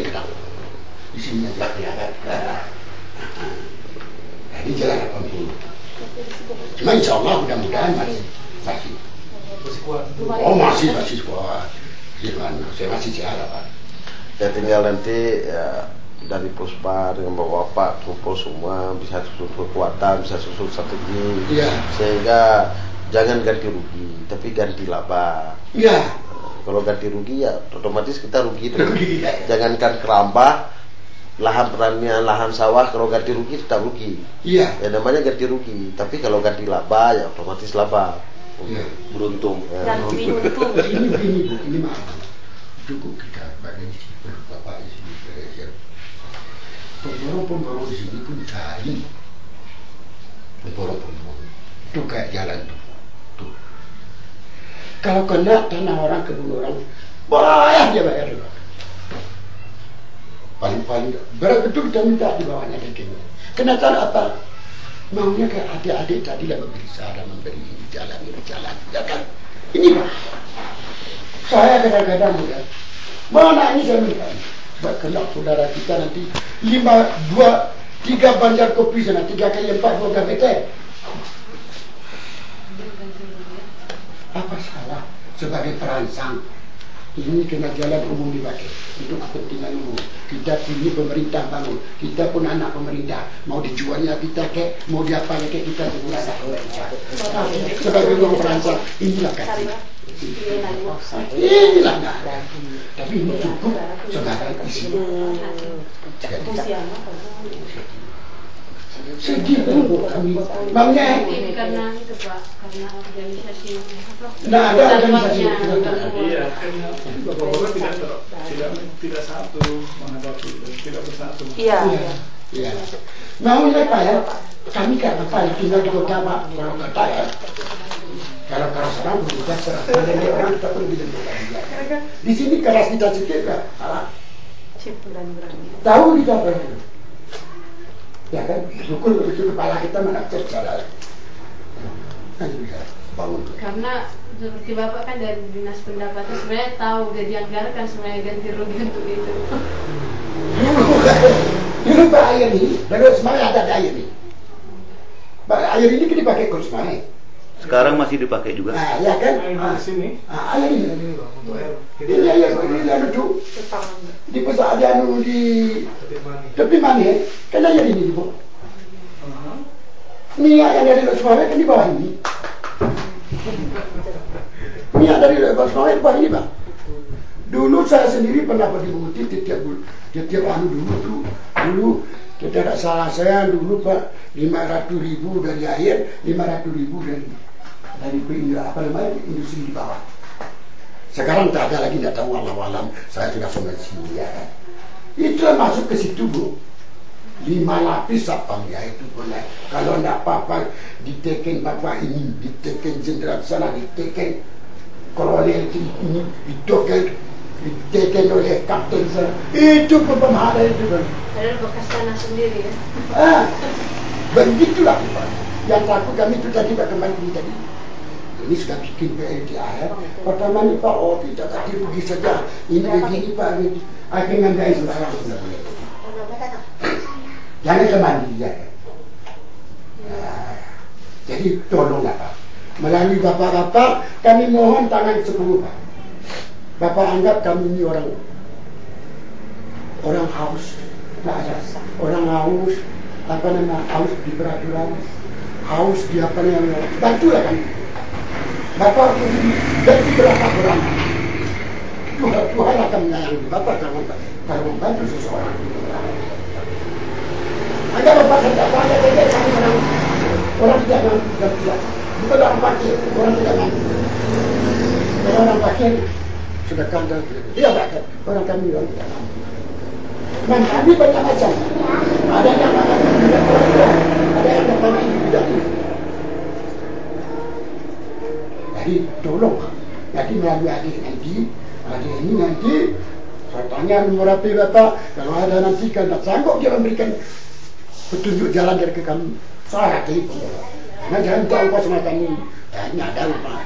Tegal. Di sini aja ada. Jadi jalan 80. Cuma insya Allah mudah-mudahan masih. Oh masih kuat. Saya masih sehat Pak. Ya tinggal nanti ya, dari Puspa dengan Bapak kumpul semua bisa susun kekuatan, bisa susun strategi, sehingga jangan ganti rugi, tapi ganti laba. Kalau ganti rugi ya otomatis kita rugi. Jangankan kerambah, lahan pertanian, lahan sawah, kalau ganti rugi tetap rugi. Ya namanya ganti rugi, tapi kalau ganti laba ya otomatis laba. Beruntung. Ganti untung. Ini maaf. Cukup kita bagi Bapak di sini belajar. Pemborong di sini pun cari. Pemborong itu kayak jalan tuh. Kalau kena tanah orang kebun orang, bayar dia bayar juga. Paling berat betul kita minta di bawahnya dagingnya. Kenapa apa? Maunya kayak adik-adik tadi lah memberi saran, memberi jalan, ya kan? Ini Pak. Saya kadang-kadang juga, mana ini saya minta. Sebab kena saudara kita nanti 3 banjar kopi sana, 3 kali 4 2 meter. Apa salah sebagai perancang? Ini kena jalan umum dipakai untuk kepentingan umum. Kita pilih pemerintah bangun, kita pun anak pemerintah. Mau dijualnya kita kek, mau diapain kek kita menggunakan sebagai orang perancang. Inilah kasih. Inilah nggak ada. Tapi ini cukup sebagai isi. Sedih pun kami. Maunya karena itu Pak, karena organisasi. Nah ada organisasi. Iya, karena bapak-bapak tidak satu menghadapi, tidak bersatu. Iya. Maunya Pak ya, kami kan apa tinggal di kota Pak, kalau kota ya. Kalau sekarang kita ada orang kita pun bisa di sini keras kita sedikit kan, tahu kita apa itu? Ya kan, betul kepala kita mana terjalan. Kan bisa bangun. Karena seperti Bapak kan dari dinas pendapatan sebenarnya tahu udah dianggarkan sebenarnya ganti rugi untuk itu. Dulu Pak air ini, baru semuanya ada air ini. Air ini kita dipakai kalau semuanya. Sekarang masih dipakai juga. Nah, ya kan? Di sini. Air ini. Ini air lucu. Di pusat ada di tepi mana? Kan air ini di bawah. Minyak yang dari Semarang kan di bawah ini. Minyak dari Semarang di bawah ini Bang. Dulu saya sendiri pernah pergi mengutip tiap anu dulu tidak salah saya dulu Pak 500.000 dari air, 500.000 dari apa namanya industri di bawah. Sekarang tak ada lagi, tidak tahu walam saya sudah somasi ya kan. Itu masuk ke situ Bu. 5 lapis sapang ya itu boleh. Kalau tidak apa-apa diteken Bapak ini, diteken jenderal sana, diteken kolonel ini, diteken oleh kapten sana. Itu pemahaman itu kan. Padahal bekas tanah sendiri ya. Begitulah Pak. Yang takut kami itu tadi Pak kembali ini tadi. Ini sudah bikin PLTAR. Pertama nih Pak, oh kita ganti rugi saja. Ini begini Pak, akhirnya nggak sembarang sudah boleh. Jangan kemandi ya. Jadi tolonglah Pak. Melalui Bapak-bapak, kami mohon tangan 10 Pak. Bapak anggap kami ini orang haus. Nah, orang haus, apa namanya, haus di peraturan, haus di apa namanya, bantulah kami. Bapak ganti berapa orang? Tuhan akan menyayangi Bapak kalau membantu seseorang. Anda Bapak tidak banyak saja kami orang tidak mampu. Bukan orang fakir, orang tidak mampu. Kalau orang fakir sudah kandang, dia bahkan orang kami orang tidak mampu. Dan kami banyak macam. Ada yang makan tidak orang, ada yang makan tidak. Jadi tolong. Jadi melalui adik ini nanti saya tanya nomor HP Bapak. Kalau ada nanti kan tak sanggup dia memberikan petunjuk jalan dari ke kami. Saya telepon. Nah jangan tahu pas semacam ini. Ini ada Pak.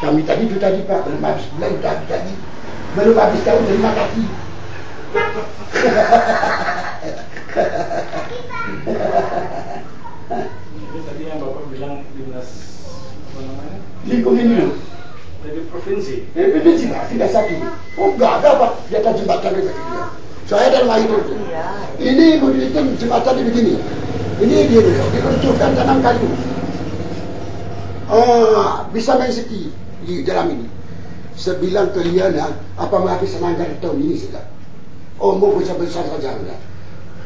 Kami tadi Pak belum habis bulan tadi. Belum habis tahun 5 kaki. Jadi tadi yang Bapak bilang dinas apa namanya? Lingkungan hidup. Dari provinsi. Provinsi Pak, tidak sakit. Oh enggak ada Pak, di atas jembatan itu dia. Saya dalam air itu. Ini itu jembatan ini begini. Ini dia diluncurkan tanam kayu. Bisa main ski di dalam ini. Sebilang kalian apa mati senangkan tahun ini sudah. Mau besar-besar saja sudah.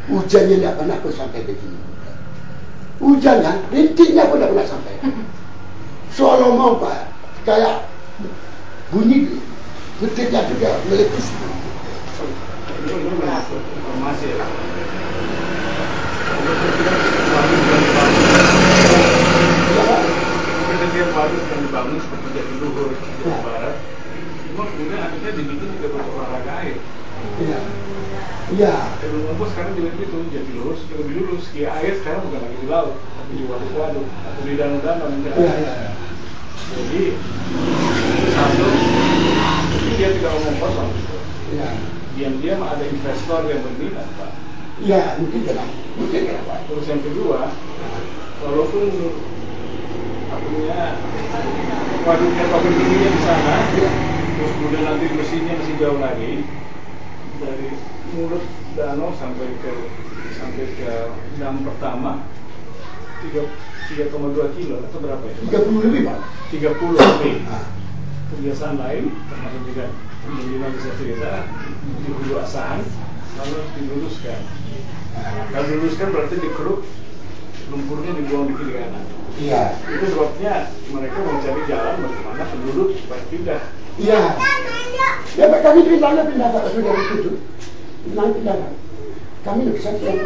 Hujannya tidak pernah sampai begini. Hujannya, rintiknya pun tidak pernah sampai. Soal mau Pak, kayak bunyi petirnya juga meletus. Ini masuk informasi ya. Kemudian baru yang dibangun seperti Jatiluhur, Jawa Barat. Cuma kemudian akhirnya dibikin juga untuk olahraga air. Iya. Iya. Sebelum ngumpul sekarang juga itu Jatiluhur lebih dulu ski air sekarang bukan lagi di laut, tapi di waduk-waduk atau di danau-danau. Iya. Jadi satu, dia tidak omong kosong. Iya. Diam-diam ada investor yang berminat, Pak. Iya, mungkin kenapa? Terus yang kedua, walaupun punya waduknya pakai tingginya di sana, terus kemudian nanti mesinnya masih jauh lagi dari mulut danau sampai ke dam pertama 3,2 kilo atau berapa ya? 30 lebih Pak. 30 lebih. Kebiasaan lain termasuk juga menjadi desa di hulu asahan lalu diluruskan. Kalau diluruskan berarti dikeruk, lumpurnya dibuang di kiri kanan. Iya. Itu sebabnya mereka mencari jalan bagaimana penduduk supaya pindah. Iya. Ya Pak, kami pindah Pak sudah itu. Pindah. Kami lebih sakit.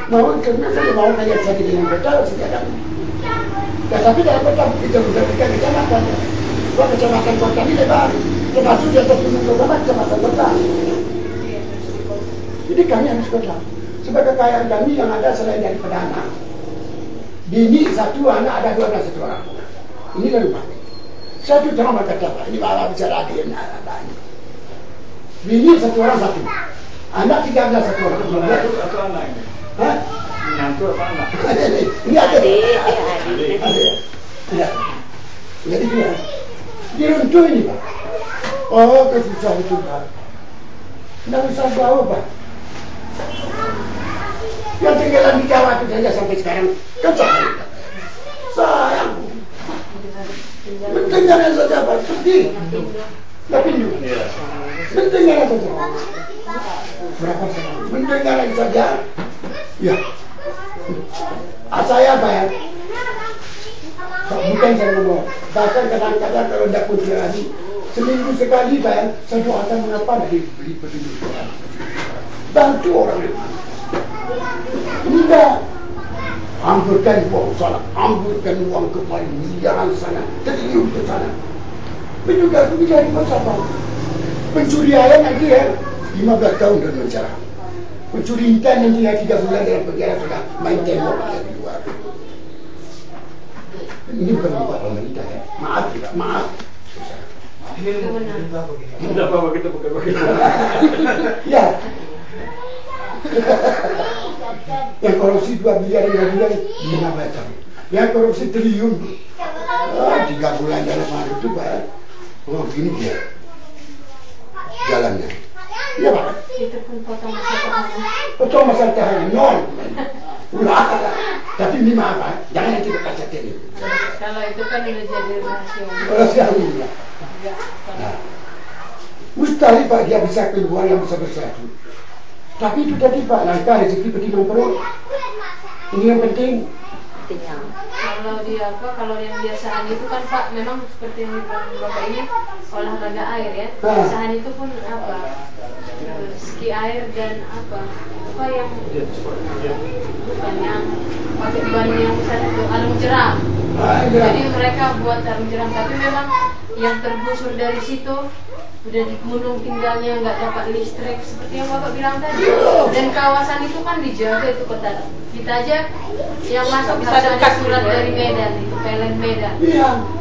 Mau karena saya mau kayak sakit dengan betul sekarang. Tapi dalam betul kita sudah kecamatan. Dua kecamatan kota ini lebar. Termasuk di atas gunung Kota kecamatan kota. Jadi kami harus kota. Sebab kekayaan kami yang ada selain dari perdana. Bini satu anak ada 12 orang. Ini kan rumah. Satu orang berkata, ini malah bicara lagi yang ada ini. Bini satu orang satu. Anak 13 satu orang. Menantu atau anak ini? Hah? Menantu apa anak? Ini ada. Ada. Jadi dia diruntuh ini Pak. Oh kesusah itu Pak. Tidak usah jauh Pak. Yang tinggalan di Jawa itu saja sampai sekarang kencang. Sayang. Mendengarnya saja Pak. Sedih. Tapi juga. Mendengarnya saja. Berapa sekarang? Mendengarnya saja. Ya. Saya bayar. Bukan saya ngomong. Bahkan kadang-kadang kalau tidak pun lagi seminggu sekali bayar. Saya doakan mengapa dari beli peduli. Bantu orang lain. Tidak. Ambilkan uang sana, ambilkan uang kembali miliaran sana, triliun ke sana. Juga aku bisa dimasakan. Pencuri ayam nanti 15 tahun dan penjara. Pencuri ikan nanti 3 bulan dalam penjara sudah main tembok di luar. Ini bukan lupa pemerintah ya. Maaf juga, maaf. Tidak apa kita bukan begitu. Ya. Yang korupsi 2 miliar gimana macam? Yang korupsi triliun 3 bulan dalam hari itu Pak. Oh gini dia jalannya. Iya Pak. Itu pun potong masa Potong masa tahanan 0. Ulah. Tapi ini apa? Jangan nanti berkaca ini. Kalau itu kan udah jadi rahasia. Rahasia ini. Nah, mustahil Pak dia bisa keluar yang besar-besar itu. Tapi itu tadi Pak, langkah rezeki penting perut. Ini yang penting. Kalau dia kalau yang biasaan itu kan Pak, memang seperti yang dibilang Bapak ini olahraga air ya. Biasaan itu pun apa? Ski air dan apa yang bukan yang pakai ban yang besar itu alung jeram. Jadi mereka buat alung jeram, tapi memang yang tergusur dari situ udah di gunung tinggalnya nggak dapat listrik seperti yang Bapak bilang tadi. Dan kawasan itu kan dijaga itu kota. Kita aja yang masuk bisa ada surat dari Medan itu, PLN Medan.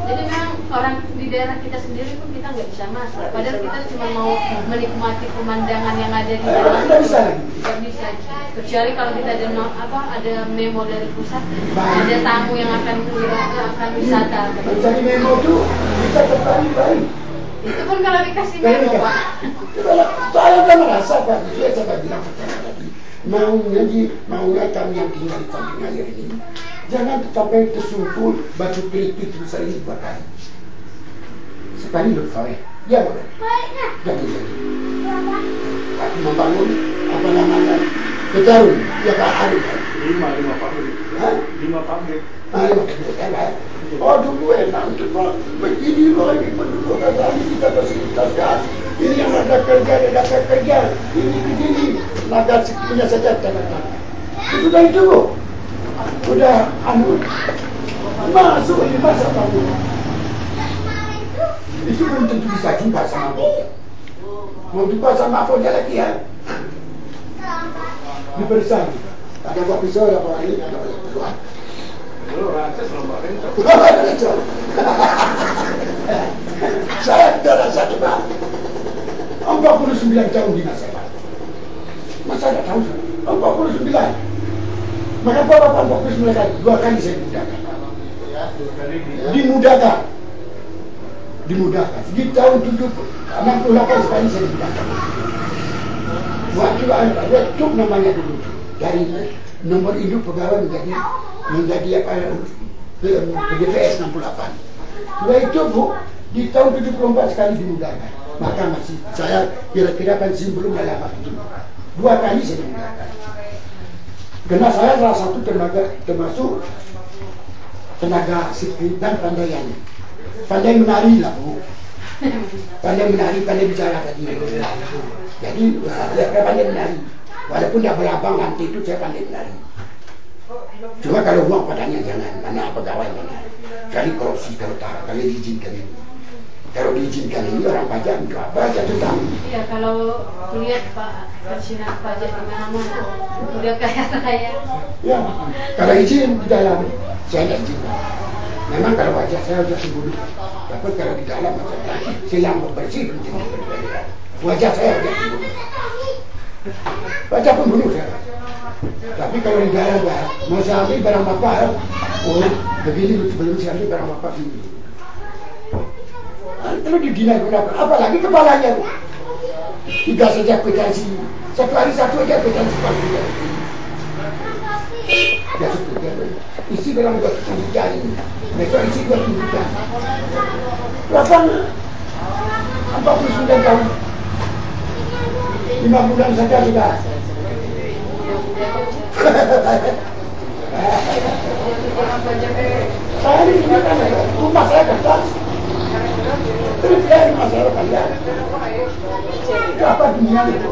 Jadi memang orang di daerah kita sendiri pun kita nggak bisa masuk. Padahal kita cuma mau menikmati pemandangan yang ada di dalam. Nggak bisa. Nggak bisa. Kecuali kalau kita ada memo dari pusat, ada tamu yang akan wisata. Mencari memo itu bisa tertarik. Itu pun kalau dikasih memo, Pak. Saya kan merasa Pak, saya bilang tadi, maunya kami yang tinggal di samping air ini, jangan sampai tersumpul batu kerikil besar ini 2 kali. Sekali sore, ya boleh. Jadi. Tapi membangun apa namanya? Betul, ya Pak Ari. 5 pabrik. 5 pabrik. Oh dulu enak itu Pak, begini loh ini penduduk kami kita fasilitaskan. Ini yang ada kerja, ini begini, naga sekinya saja tangan. Sudah itu Bu, sudah masuk di masa kamu. Itu belum tentu bisa jumpa sama Bob. Mau jumpa sama Bob lagi ya. Diperiksa. Ada buah pisau, ada buah ini, ada buah peluang. Saya tidak rasa coba 49 tahun di masa lalu. Masa ada tahu 49. Maka Bapak 49 kali, 2 kali saya dimudahkan. Di tahun 68 sekali saya dimudahkan. Waktu ada cuk namanya dulu dari nomor induk pegawai menjadi PGPS 68. Sudah itu Bu, di tahun 74 sekali dimudahkan. Maka masih saya kira-kira pensiun belum lama itu. 2 kali saya dimudahkan. Karena saya salah satu termasuk tenaga sipil dan pandai menari lah Bu. Pandai menari, pandai bicara tadi. Jadi saya pandai menari. Walaupun dia berabang nanti itu saya pandai menari. Cuma kalau uang padanya jangan, mana pegawai mana. Cari korupsi kalau diizinkan ini. Kalau diizinkan ini orang pajak untuk apa jatuh tahu. Iya, kalau lihat Pak persinan pajak di mana-mana, udah kaya. Ya, kalau izin di dalam saya tidak izin. Memang kalau pajak saya sudah sembunyi. Tapi kalau di dalam saya yang bersih penting. Wajah saya sudah sembunyi. Pajak pembunuh saya. Tapi kalau di dalam mau saya ambil barang bapak, begini sebelum saya ambil barang bapak ini. Terus didinai berapa? Apalagi kepalanya. 3 saja kwitansi. 1 hari 1 aja kwitansi pagi. Ya sudah. Isi barang 2 jari. Besok isi 2 juta. Berapa? 49 tahun. 5 bulan saja sudah. Saya ini kan rumah saya kertas. Terus dia rumah saya kertas. Apa dunia itu?